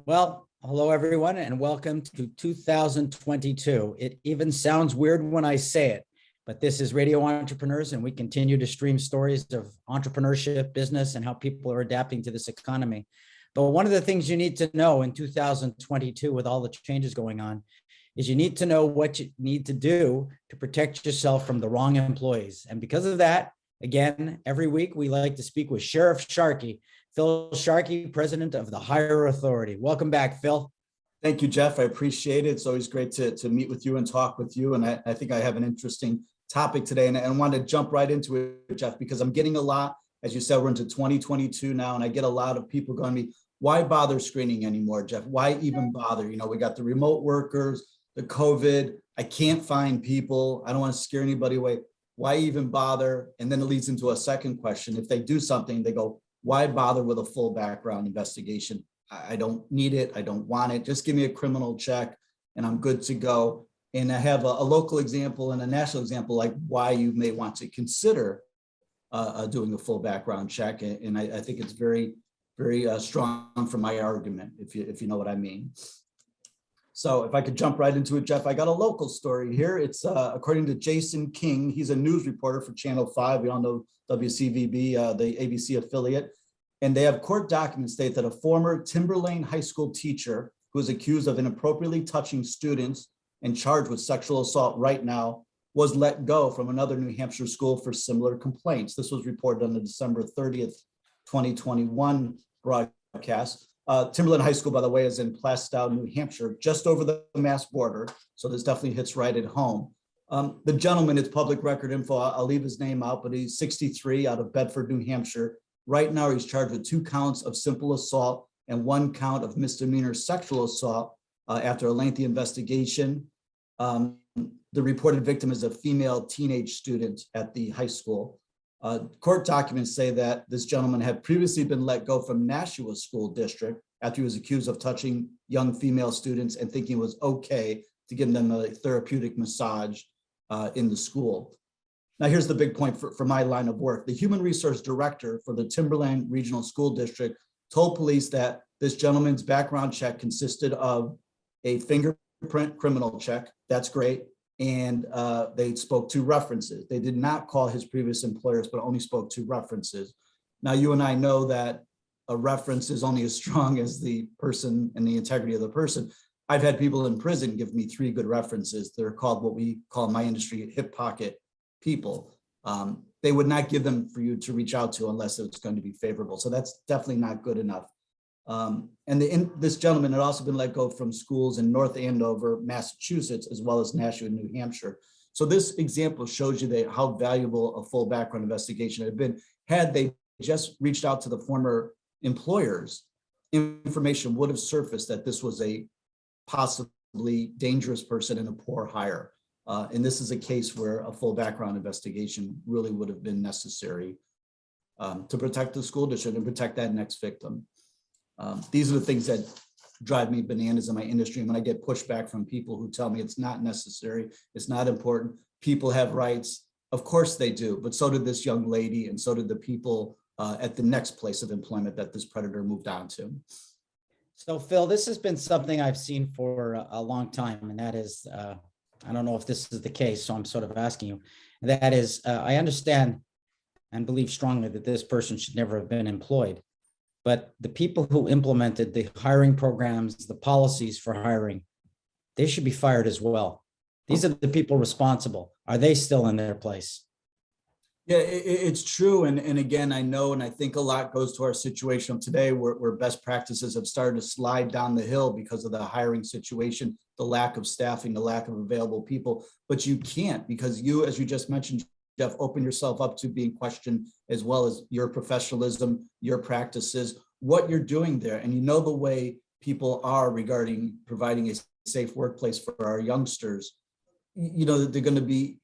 Well, hello everyone, and welcome to 2022. It even sounds weird when I say it, but this is Radio Entrepreneurs, and we continue to stream stories of entrepreneurship, business, and how people are adapting to this economy. But one of the things you need to know in 2022, with all the changes going on, is you need to know what you need to do to protect yourself from the wrong employees. And because of that, again, every week we like to speak with Sheriff Sharkey, Phil Sharkey, president of the Higher Authority. Welcome back, Phil. Thank you, Jeff. I appreciate it. It's always great to meet with you and talk with you. And I think I have an interesting topic today. And I want to jump right into it, Jeff, because I'm getting a lot, as you said, we're into 2022 now, and I get a lot of people going to me, why bother screening anymore, Jeff? Why even bother? You know, we got the remote workers, the COVID, I can't find people. I don't want to scare anybody away. Why even bother? And then it leads into a second question. If they do something, they go, why bother with a full background investigation? I don't need it. I don't want it. Just give me a criminal check and I'm good to go. And I have a local example and a national example, like why you may want to consider doing a full background check. And I think it's very, very strong for my argument, if you know what I mean. So if I could jump right into it, Jeff, I got a local story here. It's according to Jason King. He's a news reporter for Channel 5. We all know WCVB, the ABC affiliate. And they have court documents state that a former Timberlane High School teacher who is accused of inappropriately touching students and charged with sexual assault right now was let go from another New Hampshire school for similar complaints. This was reported on the December 30th, 2021 broadcast. Timberlane High School, by the way, is in Plastow, New Hampshire, just over the Mass border. So this definitely hits right at home. The gentleman, it's public record info, I'll leave his name out, but he's 63 out of Bedford, New Hampshire. Right now, he's charged with 2 counts of simple assault and 1 count of misdemeanor sexual assault after a lengthy investigation. The reported victim is a female teenage student at the high school. Court documents say that this gentleman had previously been let go from Nashua School District after he was accused of touching young female students and thinking it was okay to give them a therapeutic massage in the school. Now, here's the big point for my line of work. The human resource director for the Timberlane Regional School District told police that this gentleman's background check consisted of a fingerprint criminal check. That's great. And they spoke 2 references. They did not call his previous employers, but only spoke 2 references. Now, you and I know that a reference is only as strong as the person and the integrity of the person. I've had people in prison give me 3 good references. They're called what we call in my industry hip pocket people. They would not give them for you to reach out to unless it's going to be favorable. So that's definitely not good enough. This gentleman had also been let go from schools in North Andover, Massachusetts, as well as Nashua, New Hampshire. So this example shows you how valuable a full background investigation had been. Had they just reached out to the former employers, information would have surfaced that this was a possibly dangerous person and a poor hire. And this is a case where a full background investigation really would have been necessary to protect the school district and protect that next victim. These are the things that drive me bananas in my industry. And when I get pushback from people who tell me it's not necessary, it's not important, people have rights. Of course they do, but so did this young lady, and so did the people at the next place of employment that this predator moved on to. So, Phil, this has been something I've seen for a long time, and that is, I don't know if this is the case, so I'm sort of asking you. That is, I understand and believe strongly that this person should never have been employed. But the people who implemented the hiring programs, the policies for hiring, they should be fired as well. These are the people responsible. Are they still in their place? Yeah, it's true. And again, I know, and I think a lot goes to our situation today where best practices have started to slide down the hill because of the hiring situation, the lack of staffing, the lack of available people. But you can't, because you, as you just mentioned, Jeff, open yourself up to being questioned, as well as your professionalism, your practices, what you're doing there. And you know the way people are regarding providing a safe workplace for our youngsters. You know, they're going to be,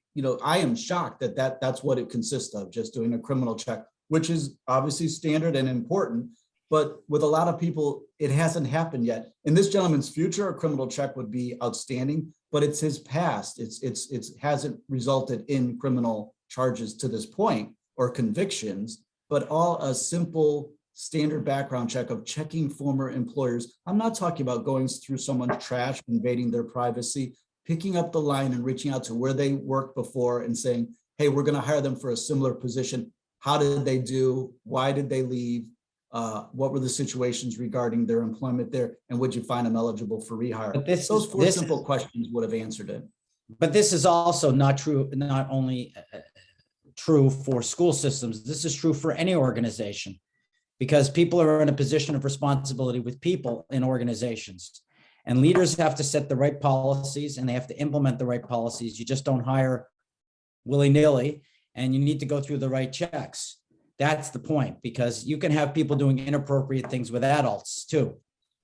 I am shocked that's what it consists of, just doing a criminal check, which is obviously standard and important. But with a lot of people, it hasn't happened yet. In this gentleman's future, a criminal check would be outstanding, but it's his past. It hasn't resulted in criminal charges to this point or convictions, but all a simple standard background check of checking former employers. I'm not talking about going through someone's trash, invading their privacy, picking up the line and reaching out to where they worked before and saying, hey, we're going to hire them for a similar position. How did they do? Why did they leave? What were the situations regarding their employment there? And would you find them eligible for rehire? Those four simple questions would have answered it. But this is also not true, not only true for school systems. This is true for any organization, because people are in a position of responsibility with people in organizations. And leaders have to set the right policies and they have to implement the right policies. You just don't hire willy-nilly, and you need to go through the right checks. That's the point, because you can have people doing inappropriate things with adults too.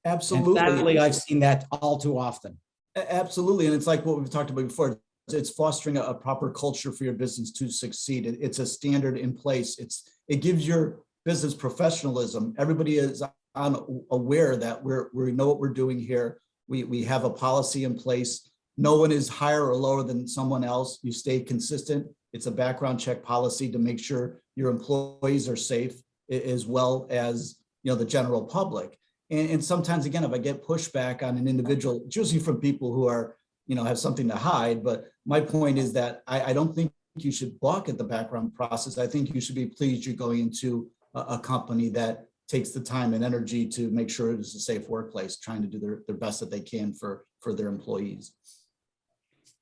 Absolutely. And sadly, I've seen that all too often. Absolutely. And it's like what we've talked about before. It's fostering a proper culture for your business to succeed. It's a standard in place. It gives your business professionalism. Everybody is aware that we know what we're doing here. We have a policy in place. No one is higher or lower than someone else. You stay consistent. It's a background check policy to make sure your employees are safe, as well as the general public. And sometimes, again, if I get pushback on an individual, it's usually from people who are, have something to hide. But my point is that I don't think you should balk at the background process. I think you should be pleased you're going into a company that takes the time and energy to make sure it is a safe workplace, trying to do their best that they can for their employees.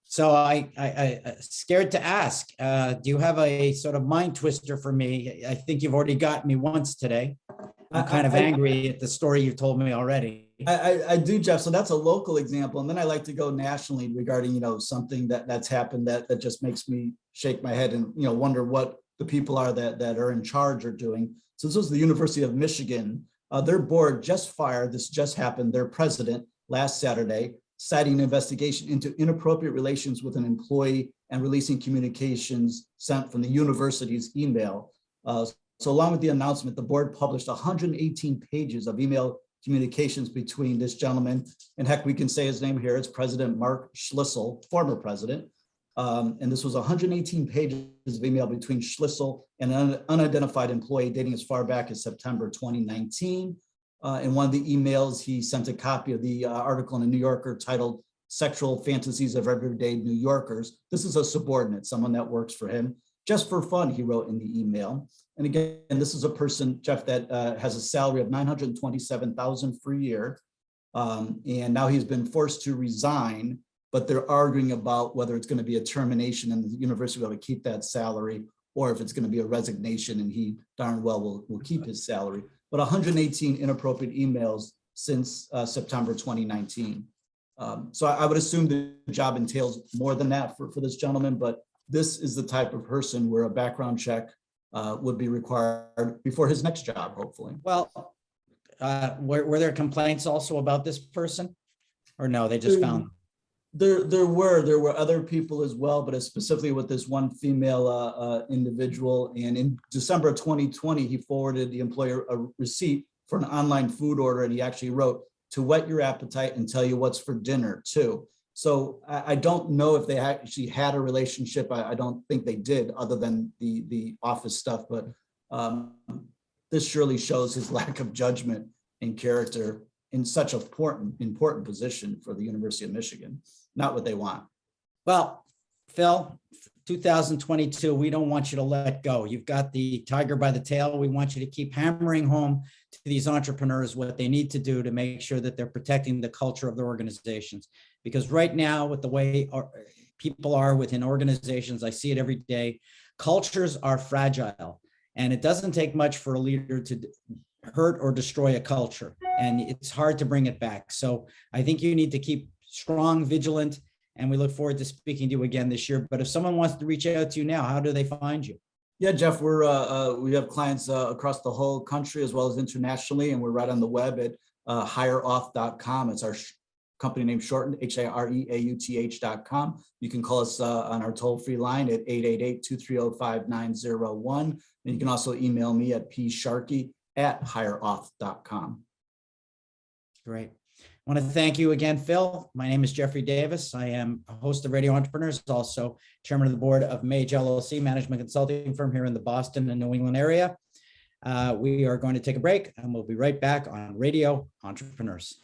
So I scared to ask, do you have a sort of mind twister for me? I think you've already got me once today. I'm kind of angry at the story you've told me already. I do, Jeff. So that's a local example. And then I like to go nationally regarding, something that's happened that just makes me shake my head and, wonder what the people are that are in charge are doing. So this was the University of Michigan. Their board just fired, this just happened, their president last Saturday, citing an investigation into inappropriate relations with an employee and releasing communications sent from the university's email. So along with the announcement, the board published 118 pages of email communications between this gentleman, and heck, we can say his name here, it's President Mark Schlissel, former president. And this was 118 pages of email between Schlissel and an unidentified employee dating as far back as September 2019. In one of the emails, he sent a copy of the article in the New Yorker titled Sexual Fantasies of Everyday New Yorkers. This is a subordinate, someone that works for him. Just for fun, he wrote in the email. And again, this is a person, Jeff, that has a salary of $927,000 per year. And now he's been forced to resign, but they're arguing about whether it's going to be a termination and the university will be able to keep that salary, or if it's going to be a resignation and he darn well will keep his salary. But 118 inappropriate emails since September 2019. So I would assume the job entails more than that for this gentleman, but this is the type of person where a background check would be required before his next job, hopefully. Well, were there complaints also about this person, or no, they just found? There were other people as well, but specifically with this one female individual. And in December of 2020, he forwarded the employer a receipt for an online food order, and he actually wrote, "To whet your appetite and tell you what's for dinner too." So I don't know if they actually had a relationship. I don't think they did, other than the office stuff. But this surely shows his lack of judgment and character in such an important position for the University of Michigan. Not what they want. Well, Phil, 2022, we don't want you to let go. You've got the tiger by the tail. We want you to keep hammering home to these entrepreneurs what they need to do to make sure that they're protecting the culture of their organizations. Because right now, with the way people are within organizations, I see it every day, cultures are fragile. And it doesn't take much for a leader to hurt or destroy a culture. And it's hard to bring it back. So I think you need to keep strong, vigilant, and we look forward to speaking to you again this year. But if someone wants to reach out to you now, how do they find you? Yeah, Jeff, we have clients across the whole country as well as internationally, and we're right on the web at hireauth.com. It's our company name shortened, HIREAUTH.com. You can call us on our toll-free line at 888-230-5901. And you can also email me at psharkey@hireauth.com. Great. I want to thank you again, Phil. My name is Jeffrey Davis. I am a host of Radio Entrepreneurs, also chairman of the board of Mage LLC, management consulting firm here in the Boston and New England area. We are going to take a break and we'll be right back on Radio Entrepreneurs.